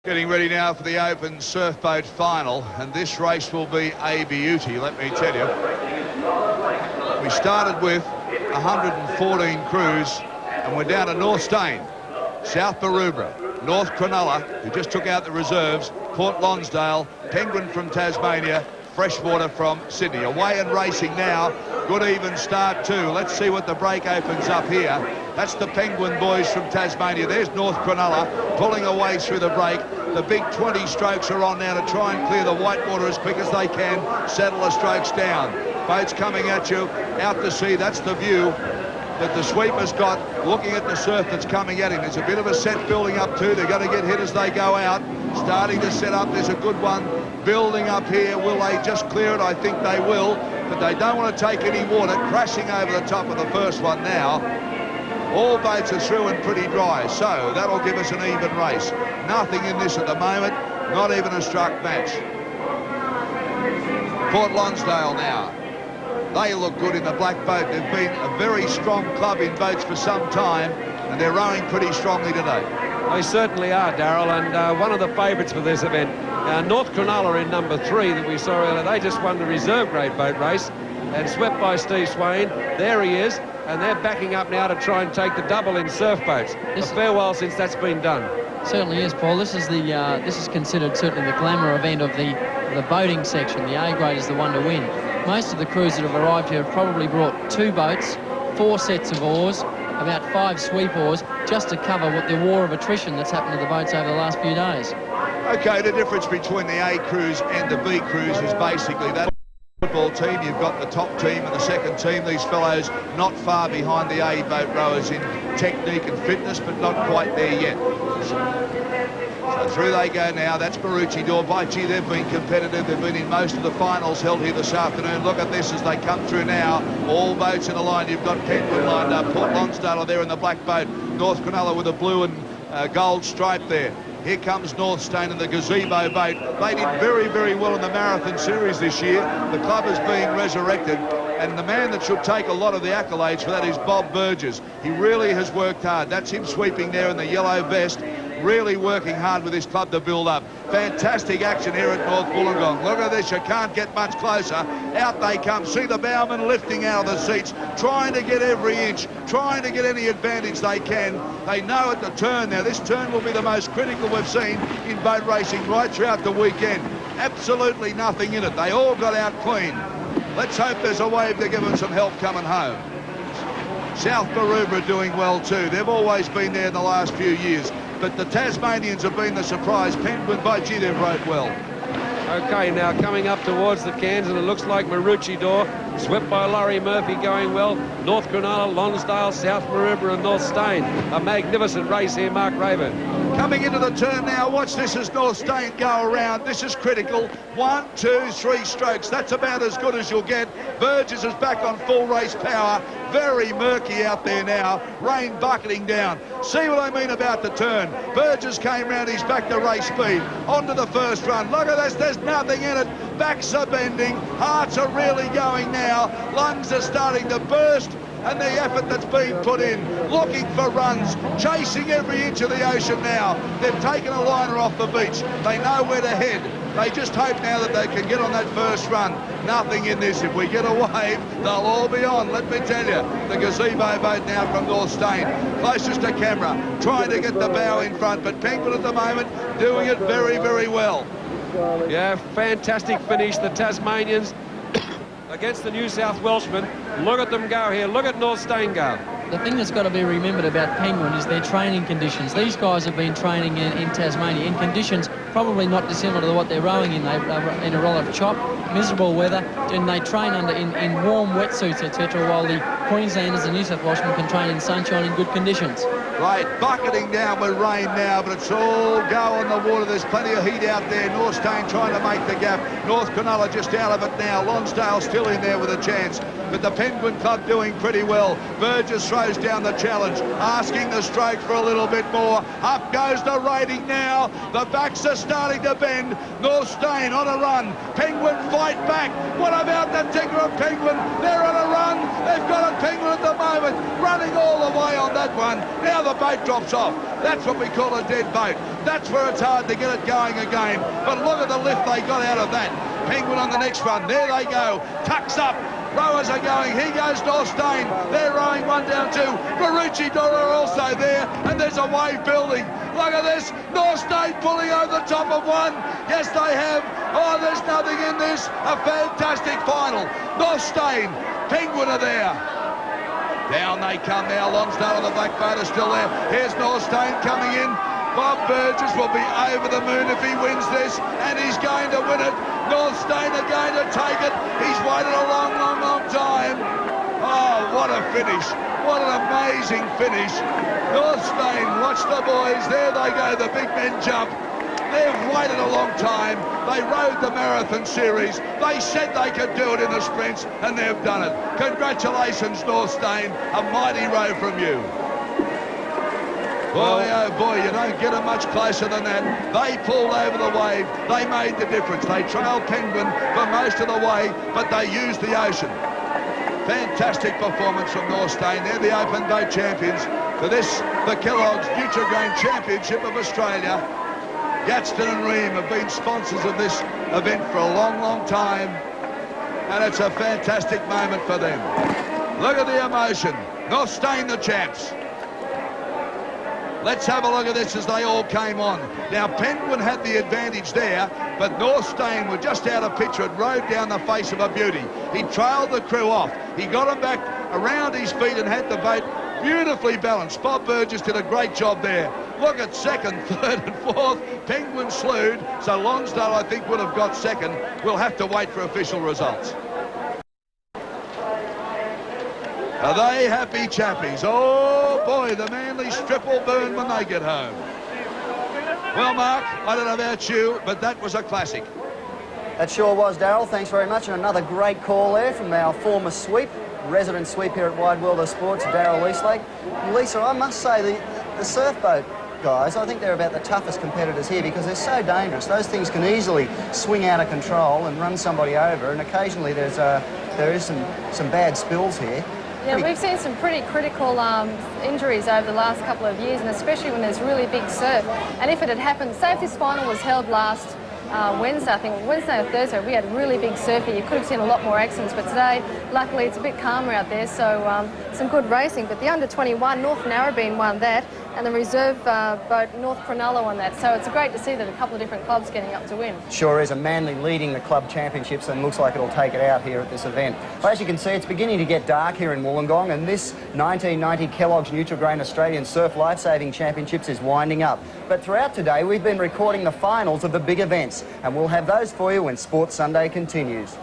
Getting ready now for the Open Surfboat final, and this race will be a beauty, let me tell you. We started with 114 crews, and we're down to North Stein, South Maroubra, North Cronulla, who just took out the reserves, Port Lonsdale, Penguin from Tasmania, Freshwater from Sydney. Away and racing now. Good even start too. Let's see what the break opens up here. That's the Penguin boys from Tasmania. There's North Cronulla pulling away through the break. The big 20 strokes are on now to try and clear the whitewater as quick as they can, settle the strokes down. Boats coming at you, out to sea. That's the view that the sweeper's got, looking at the surf that's coming at him. There's a bit of a set building up too. They're going to get hit as they go out. Starting to set up. There's a good one building up here. Will they just clear it? I think they will, but they don't want to take any water. Crashing over the top of the first one now. All boats are through and pretty dry, so that'll give us an even race. Nothing in this at the moment, not even a struck match. Port Lonsdale now. They look good in the black boat. They've been a very strong club in boats for some time, and they're rowing pretty strongly today. They certainly are, Darryl, and one of the favourites for this event. North Cronulla in number 3 that we saw earlier, they just won the reserve grade boat race and swept by Steve Swain. There he is, and they're backing up now to try and take the double in surf boats. A fair while since that's been done. Certainly is, Paul. This is considered certainly the glamour event of the boating section. The A grade is the one to win. Most of the crews that have arrived here have probably brought 2 boats, 4 sets of oars, about 5 sweep oars, just to cover what the war of attrition that's happened to the boats over the last few days. Okay, the difference between the A crews and the B crews is basically that football team. You've got the top team and the second team. These fellows not far behind the A boat rowers in technique and fitness, but not quite there yet. So through they go now. That's Maroochydore. By gee, they've been competitive. They've been in most of the finals held here this afternoon. Look at this as they come through now. All boats in a line. You've got Penguin lined up. Port Lonsdale are there in the black boat. North Cronulla with a blue and gold stripe there. Here comes North Stein in the gazebo boat. They did very, very well in the Marathon Series this year. The club is being resurrected, and the man that should take a lot of the accolades for that is Bob Burgess. He really has worked hard. That's him sweeping there in the yellow vest. Really working hard with this club to build up. Fantastic action here at North Wollongong. Look at this, you can't get much closer. Out they come. See the bowmen lifting out of the seats, trying to get every inch, trying to get any advantage they can. They know at the turn now, this turn will be the most critical we've seen in boat racing right throughout the weekend. Absolutely nothing in it. They all got out clean. Let's hope there's a wave to give them some help coming home. South Maroubra doing well too. They've always been there in the last few years. But the Tasmanians have been the surprise. Penguin, by gee, they've rowed well. Okay, now coming up towards the cans, and it looks like Maroochydore, swept by Laurie Murphy, going well. North Cronulla, Lonsdale, South Maroubra and North Stein. A magnificent race here, Mark Raven. Coming into the turn now, watch this as North Stein go around. This is critical. 1, 2, 3 strokes. That's about as good as you'll get. Burgess is back on full race power. Very murky out there now. Rain bucketing down. See what I mean about the turn. Burgess came round, he's back to race speed. Onto the first run. Look at this, there's nothing in it. Backs are bending. Hearts are really going now. Lungs are starting to burst. And the effort that's being put in, looking for runs, chasing every inch of the ocean now. They've taken a liner off the beach. They know where to head. They just hope now that they can get on that first run. Nothing in this. If we get a wave, they'll all be on, let me tell you. The gazebo boat now from North Stein, closest to camera, trying to get the bow in front, but Penguin at the moment doing it very, very well. Yeah, fantastic finish. The Tasmanians against the New South Welshmen. Look at them go here. Look at North Stein go. The thing that's got to be remembered about Penguin is their training conditions. These guys have been training in Tasmania in conditions probably not dissimilar to what they're rowing in. They're in a roll of chop, miserable weather, and they train in warm wetsuits, etc., while the Queenslanders and New South Welshmen can train in sunshine in good conditions. Right, bucketing down with rain now, but it's all go on the water. There's plenty of heat out there. North Stein trying to make the gap. North Cronulla just out of it now. Lonsdale still in there with a chance. But the Penguin Club doing pretty well. Burgess throws down the challenge, asking the stroke for a little bit more. Up goes the rating now. The backs are starting to bend. North Stein on a run. Penguin fight back. What about the Tigger of Penguin? They're on a run. run. They've got a Penguin at the moment, running all the way on that one. Now the boat drops off. That's what we call a dead boat. That's where it's hard to get it going again. But look at the lift they got out of that. Penguin on the next run. There they go. Tucks up. Rowers are going. He goes Norstein. They're rowing one down two. Marucci Dora also there. And there's a wave building. Look at this. Norstein pulling over the top of one. Yes, they have. Oh, there's nothing in this. A fantastic final. Norstein. Penguin are there. Down they come now. Lonsdale on the black boat are still there. Here's Norstein coming in. Bob Burgess will be over the moon if he wins this, and he's going to win it. Norstein are going to take it. He's waited a long, long, long time. Oh, what a finish. What an amazing finish. Norstein, watch the boys. There they go, the big men jump. They've waited a long time. They rode the marathon series. They said they could do it in the sprints, and they've done it. Congratulations, Norstein. A mighty row from you. Boy, oh boy, you don't get it much closer than that. They pulled over the wave. They made the difference. They trailed Penguin for most of the way, but they used the ocean. Fantastic performance from Norstein. They're the open boat champions for this, the Kellogg's Nutrigrain Championship of Australia. Gadsden and Ream have been sponsors of this event for a long, long time, and it's a fantastic moment for them. Look at the emotion. Norstein the champs. Let's have a look at this as they all came on. Now, Penguin had the advantage there, but Norstein were just out of picture. It rode down the face of a beauty. He trailed the crew off. He got them back around his feet and had the boat beautifully balanced. Bob Burgess did a great job there. Look at second, third and fourth. Penguin slewed, so Lonsdale, I think, would have got second. We'll have to wait for official results. Are they happy chappies? Oh boy, the Manly strip will burn when they get home. Well, Mark, I don't know about you, but that was a classic. That sure was, Darryl. Thanks very much. And another great call there from our former sweep, resident sweep here at Wide World of Sports, Darryl Eastlake. And Lisa, I must say, the Surfboat guys, I think they're about the toughest competitors here because they're so dangerous. Those things can easily swing out of control and run somebody over, and occasionally there is some bad spills here. Yeah, we've seen some pretty critical injuries over the last couple of years, and especially when there's really big surf. And if it had happened, say if this final was held last Wednesday, I think Wednesday or Thursday, we had really big surf here. You could have seen a lot more accidents, but today, luckily, it's a bit calmer out there, so some good racing. But the under-21, North Narrabeen won that, and the reserve boat North Cronulla won that. So it's great to see that a couple of different clubs getting up to win. Sure is. A Manly leading the club championships and looks like it'll take it out here at this event. Well, as you can see, it's beginning to get dark here in Wollongong, and this 1990 Kellogg's Nutrigrain Australian Surf Lifesaving Championships is winding up. But throughout today, we've been recording the finals of the big events, and we'll have those for you when Sports Sunday continues.